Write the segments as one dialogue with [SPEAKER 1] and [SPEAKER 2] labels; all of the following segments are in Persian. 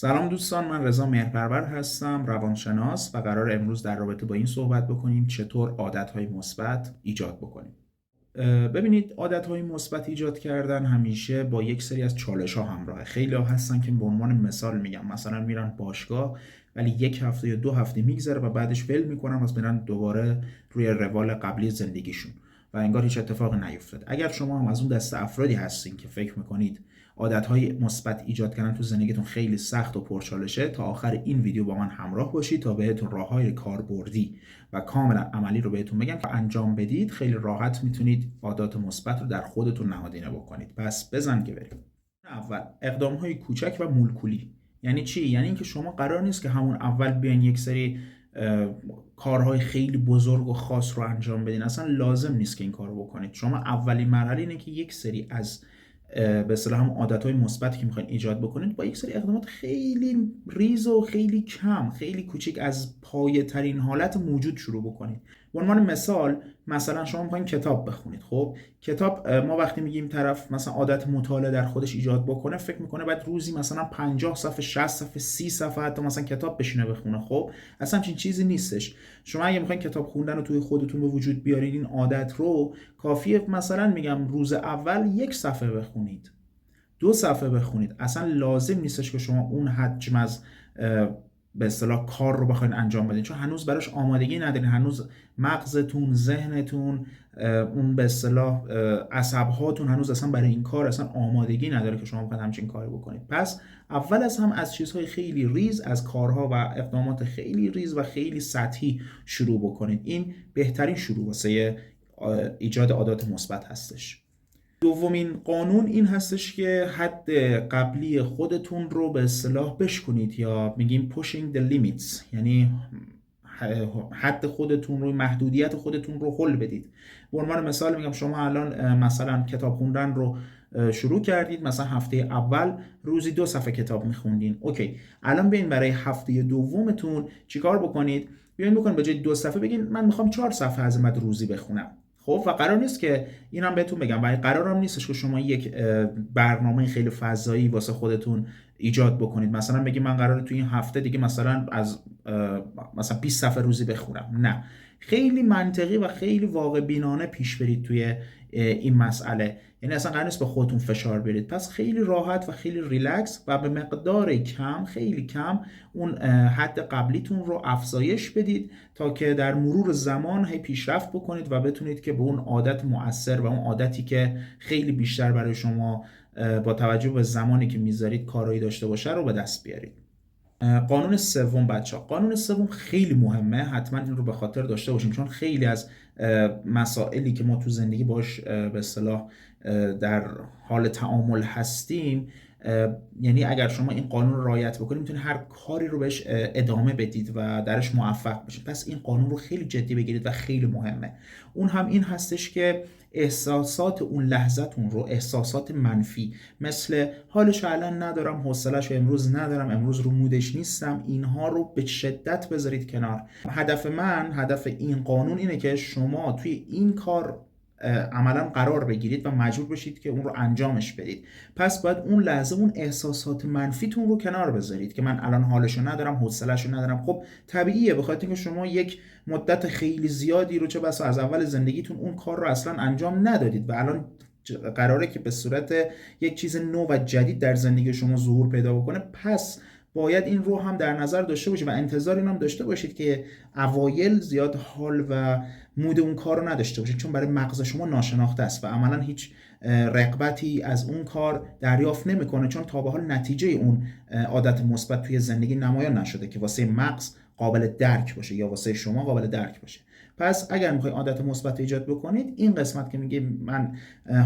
[SPEAKER 1] سلام دوستان، من رضا مهرپرور هستم، روانشناس و قرار امروز در رابطه با این صحبت بکنیم چطور عادتهای مثبت ایجاد بکنیم. ببینید، عادتهای مثبت ایجاد کردن همیشه با یک سری از چالش‌ها همراهه. خیلی ها هستن که به عنوان مثال میگم مثلا میرن باشگاه ولی یک هفته یا 2 هفته میگذره و بعدش ول میکنن و میرن دوباره روی روال قبلی زندگیشون و انگار هیچ اتفاقی نیفتاد. اگر شما هم از اون دسته افرادی هستین که فکر میکنید عادتهای مثبت ایجاد کردن تو زندگیتون خیلی سخت و پرچالشه، تا آخر این ویدیو با من همراه باشید تا بهتون راههای کاربردی و کاملا عملی رو بهتون بگم که انجام بدید خیلی راحت میتونید عادات مثبت رو در خودتون نهادینه بکنید. پس بزن که بریم. اول، اقدامهای کوچک و مولکولی. یعنی چی؟ یعنی اینکه شما قرار نیست که همون اول بیاین یک سری کارهای خیلی بزرگ و خاص رو انجام بدین. اصلا لازم نیست که این کار رو بکنید. شما اولین مرحله اینه که یک سری از به اصطلاح هم عادت‌های مثبتی که می‌خواید ایجاد بکنید با یک سری اقدامات خیلی ریز و خیلی کم، خیلی کوچیک از پایه‌ترین حالت موجود شروع بکنید. به عنوان مثلا شما می‌خواید کتاب بخونید. خب کتاب، ما وقتی میگیم طرف مثلا عادت مطالعه در خودش ایجاد بکنه، فکر می‌کنه بعد روزی مثلا 50 صفحه، 60 صفحه، 30 صفحه حتی مثلا کتاب بشینه بخونه. خب اصلا همچین چیزی نیستش. شما اگه می‌خواید کتاب خوندن رو توی خودتون به وجود بیارید، این عادت رو کافیه مثلا میگم روز اول 1 صفحه بخونید، 2 صفحه بخونید. اصلا لازم نیستش که شما اون حجم از به اصطلاح کار رو بخواید انجام بدین، چون هنوز براش آمادگی ندارین. هنوز مغزتون، ذهنتون، اون به اصطلاح عصب‌هاتون هنوز اصلا برای این کار اصلا آمادگی نداره که شما بخواید همچین کاری بکنید. پس اول از هم از چیزهای خیلی ریز، از کارها و اقدامات خیلی ریز و خیلی سطحی شروع بکنید. این بهترین شروع واسه ایجاد عادات مثبت هستش. دومین قانون این هستش که حد قبلی خودتون رو به اصطلاح بشکنید، یا میگیم pushing the limits، یعنی حد خودتون رو، محدودیت خودتون رو حل بدید. به عنوان مثال میگم شما الان مثلا کتاب خوندن رو شروع کردید، مثلا هفته اول روزی 2 صفحه کتاب میخوندین. اوکی، الان بیاین برای هفته دومتون چیکار بکنید؟ بیاین بکنید به جای 2 صفحه بگین من میخوام 4 صفحه عظمت روزی بخونم. خب و قرار نیست که اینم بهتون بگم، ولی قرارم نیستش که شما یک برنامه خیلی فضایی واسه خودتون ایجاد بکنید. مثلا بگید من قراره توی این هفته دیگه مثلا از مثلا 20 صفحه روزی بخونم. نه، خیلی منطقی و خیلی واقع بینانه پیش برید توی این مسئله. یعنی اصلا قرار نیست به خودتون فشار برید. پس خیلی راحت و خیلی ریلکس و به مقدار کم، خیلی کم، اون حد قبلیتون رو افزایش بدید تا که در مرور زمان هی پیشرفت بکنید و بتونید که به اون عادت مؤثر و اون عادتی که خیلی بیشتر برای شما با توجه به زمانی که میذارید کارایی داشته باشه رو به دست بیارید. قانون سوم بچه‌ها، قانون سوم خیلی مهمه، حتما این رو به خاطر داشته باشیم، چون خیلی از مسائلی که ما تو زندگی باش به اصطلاح در حال تعامل هستیم، یعنی اگر شما این قانون رو رعایت بکنید میتونید هر کاری رو بهش ادامه بدید و درش موفق بشید. پس این قانون رو خیلی جدی بگیرید و خیلی مهمه. اون هم این هستش که احساسات اون لحظتون رو، احساسات منفی مثل حالش الان ندارم، حوصله‌شو امروز ندارم، امروز رو مودش نیستم، اینها رو به شدت بذارید کنار. هدف این قانون اینه که شما توی این کار عملا قرار بگیرید و مجبور بشید که اون رو انجامش بدید. پس باید اون لحظه اون احساسات منفیتون رو کنار بذارید که من الان حالشو ندارم، حوصله‌شو ندارم. خب طبیعیه، بخاطر اینکه شما یک مدت خیلی زیادی رو، چه بسا از اول زندگیتون، اون کار رو اصلا انجام ندادید و الان قراره که به صورت یک چیز نو و جدید در زندگی شما ظهور پیدا بکنه. پس باید این رو هم در نظر داشته باشید و انتظار این هم داشته باشید که اوایل زیاد حال و مود اون کار رو نداشته باشید، چون برای مغز شما ناشناخته است و عملا هیچ رغبتی از اون کار دریافت نمیکنه، چون تا به حال نتیجه اون عادت مثبت توی زندگی نمایان نشده که واسه مغز قابل درک باشه یا واسه شما قابل درک باشه. پس اگر میخواید عادت مثبت ایجاد بکنید، این قسمت که میگه من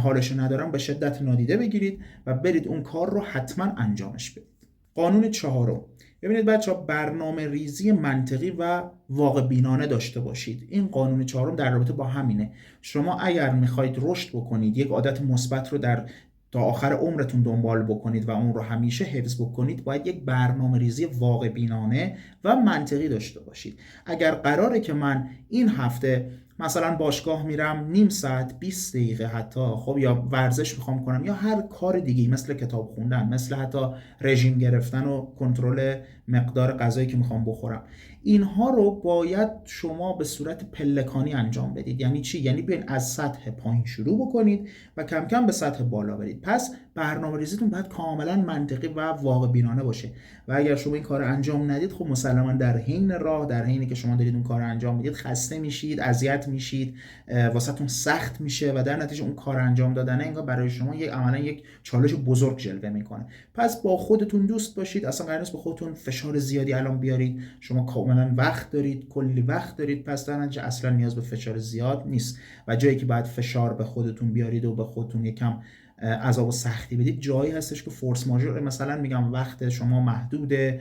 [SPEAKER 1] حالش ندارم به شدت نادیده بگیرید و برید اون کار رو حتما انجامش بدید. قانون چهارم، ببینید بچه‌ها، برنامه ریزی منطقی و واقع بینانه داشته باشید. این قانون چهارم در رابطه با همینه. شما اگر میخواید رشد بکنید، یک عادت مثبت رو تا آخر عمرتون دنبال بکنید و اون رو همیشه حفظ بکنید، باید یک برنامه ریزی واقع بینانه و منطقی داشته باشید. اگر قراره که من این هفته مثلا باشگاه میرم نیم ساعت 20 دقیقه حتی، خب یا ورزش میخوام کنم یا هر کار دیگه مثل کتاب خوندن، مثل حتی رژیم گرفتن و کنترل مقدار غذایی که میخوام بخورم، اینها رو باید شما به صورت پلکانی انجام بدید. یعنی چی؟ یعنی بیاین از سطح پایین شروع بکنید و کم کم به سطح بالا برید. پس برنامه‌ریزیتون باید کاملا منطقی و واقع بینانه باشه و اگر شما این کار انجام ندید، خب مسلما در حین راه، در حینی که شما دارید اون کار انجام میدید، خسته میشید، اذیت میشید، واسهتون سخت میشه و در نتیجه اون کار انجام دادن انگار برای شما عملا یک چالش بزرگ جلوه میکنه. پس با خودتون دوست باشید. اصلا قرار نیست به خودتون فشار زیادی الان بیارید. شما کاملا وقت دارید، کلی وقت دارید، پس در نتیجه اصلا نیاز به فشار زیاد نیست و جایی که بعد فشار به خودتون بیارید و به خودتون یکم عذاب و سختی بدید، جایی هستش که فورس ماژور، مثلا میگم وقت شما محدوده،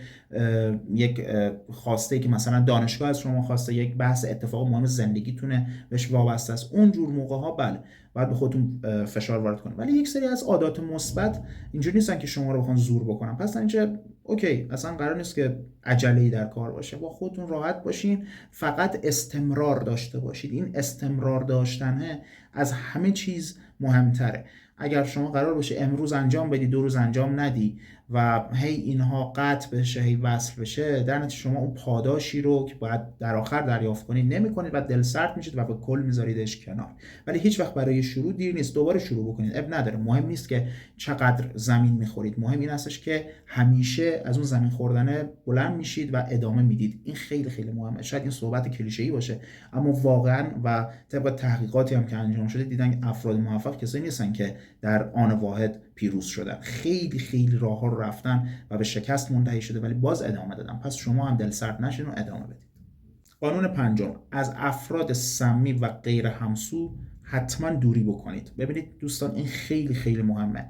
[SPEAKER 1] یک خواسته که مثلا دانشگاه از شما خواسته، یک بحث اتفاق مهم زندگیتونه بهش وابسته است، اون جور موقع ها بله باید به خودتون فشار وارد کنید. ولی یک سری از عادات مثبت اینجوری نیستن که شما رو بخوان زور بکنن. پس اینجا اوکی، اصلا قرار نیست که عجله‌ای در کار باشه، با خودتون راحت باشین، فقط استمرار داشته باشید. این استمرار داشتنه از همه چیز مهمتره. اگر شما قرار باشه امروز انجام بدی 2 روز انجام ندی و هی اینها قطع بشه، هی وصل بشه، در نتیجه شما اون پاداشی رو که باید در آخر دریافت کنید نمی‌کنید و دل سرد میشید و به کل میذاریدش کنار. ولی هیچ وقت برای شروع دیر نیست، دوباره شروع بکنید، اب نداره. مهم نیست که چقدر زمین میخورید، مهم این هستش که همیشه از اون زمین خوردن بلند میشید و ادامه میدید. این خیلی خیلی مهمه. شاید این صحبت کلیشه‌ای باشه، اما واقعا و طبق تحقیقاتی هم که انجام شده دیدن افراد موفق کسایی نیستن که در آن واحد پیروز شدن. خیلی خیلی راهها رو رفتن و به شکست منتهی شده ولی باز ادامه دادن. پس شما هم دل سرد نشین و ادامه بدید. قانون پنجم، از افراد سمی و غیر همسو حتما دوری بکنید. ببینید دوستان، این خیلی خیلی مهمه.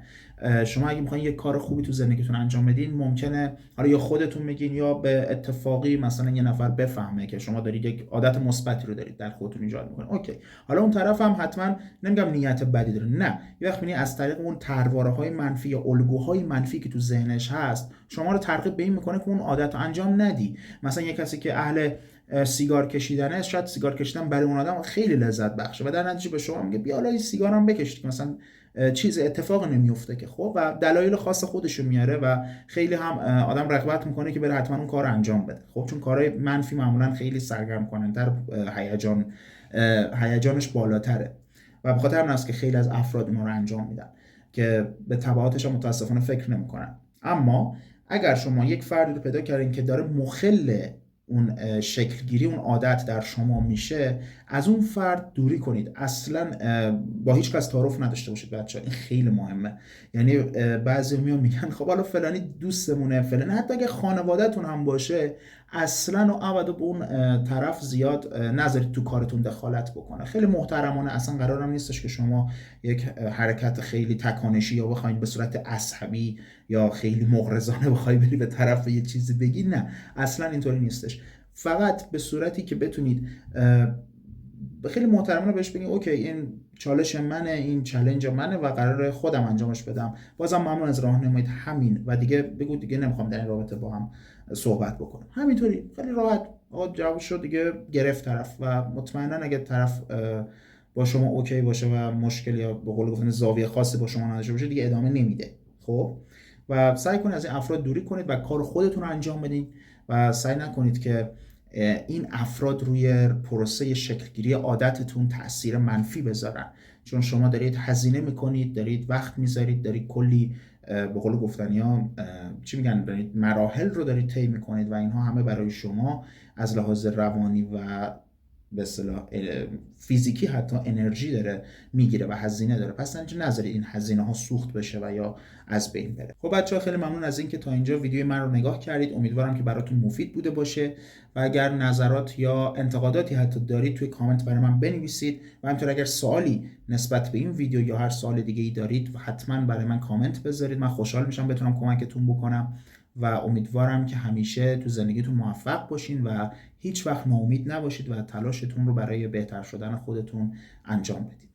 [SPEAKER 1] شما اگه میخواین یک کار خوبی تو زندگیتون انجام بدین، ممکنه حالا یا خودتون میگین یا به اتفاقی مثلا یه نفر بفهمه که شما دارید یک عادت مثبتی رو دارید در خودتون ایجاد میکنید. اوکی، حالا اون طرف هم حتما نمیگم نیت بدی داره، نه، یه وقت میبینی از طریق اون ترواره‌های منفی یا الگوهای منفی که تو ذهنش هست شما رو ترغیب به این میکنه که اون عادت رو انجام ندی. مثلا یک کسی که اهل سیگار کشیدنه، شاید سیگار کشیدن برای اون آدم خیلی لذت بخشه و در نتیجه به شما میگه بیا حالا سیگارم بکش که مثلا چیز اتفاق نمیفته که، خب، و دلایل خاص خودشو میاره و خیلی هم آدم رغبت میکنه که بره حتما اون کار انجام بده. خب چون کارهای منفی معمولا خیلی سرگرم کننده، هیجانش بالاتره و به خاطر همین است که خیلی از افراد اونها رو انجام میدن که به تبعاتش هم متاسفانه فکر نمیکنن. اما اگر شما یک فردی رو پیدا کردین که داره مخل اون شکلگیری اون عادت در شما میشه، از اون فرد دوری کنید. اصلا با هیچ کس تعارف نداشته باشید بچه‌ها، این خیلی مهمه. یعنی بعضی میگن خب حالا فلانی دوستمونه، فلانی، حتی اگه خانواده‌تون هم باشه، اصلا و ابدا به اون طرف زیاد نذارید تو کارتون دخالت بکنه. خیلی محترمانه، اصلا قرارم نیستش که شما یک حرکت خیلی تکانشی یا بخواید به صورت عصبی یا خیلی مغرضانه بخوای بری به طرف یه چیزی بگی، نه، اصلا اینطوری نیستش. فقط به صورتی که بتونید خیلی محترمانه بهش بگین اوکی این چالش منه، این چالش منه و قراره خودم انجامش بدم، بازم ممنون از راهنماییت، همین، و دیگه بگو دیگه نمیخوام در این رابطه با هم صحبت بکنم. همینطوری خیلی راحت آقا جواب شد دیگه، گرفت طرف و مطمئنا اگه طرف با شما اوکی باشه و مشکلی یا به قول گفتن زاویه خاصی با شما نداشته باشه دیگه ادامه نمیده. خب و سعی کنید از این افراد دوری کنید و کار خودتون رو انجام بدین و سعی نکنید که این افراد روی پروسه شکلگیری عادتتون تأثیر منفی بذارن، چون شما دارید هزینه میکنید، دارید وقت میذارید، دارید کلی به قول گفتنی ها چی میگن، دارید مراحل رو دارید طی میکنید و اینها همه برای شما از لحاظ روانی و به اصطلاح فیزیکی حتی انرژی داره میگیره و هزینه داره. پس نذارید این هزینه ها سوخت بشه و یا از بین بره. خب بچه‌ها خیلی ممنون از اینکه تا اینجا ویدیو من رو نگاه کردید. امیدوارم که براتون مفید بوده باشه و اگر نظرات یا انتقاداتی حتی دارید توی کامنت برای من بنویسید و همینطور اگر سوالی نسبت به این ویدیو یا هر سوال دیگه‌ای دارید حتما برای من کامنت بذارید. من خوشحال میشم بتونم کمکتون بکنم و امیدوارم که همیشه تو زندگیتون موفق باشین و هیچ وقت ناامید نباشید و تلاشتون رو برای بهتر شدن خودتون انجام بدید.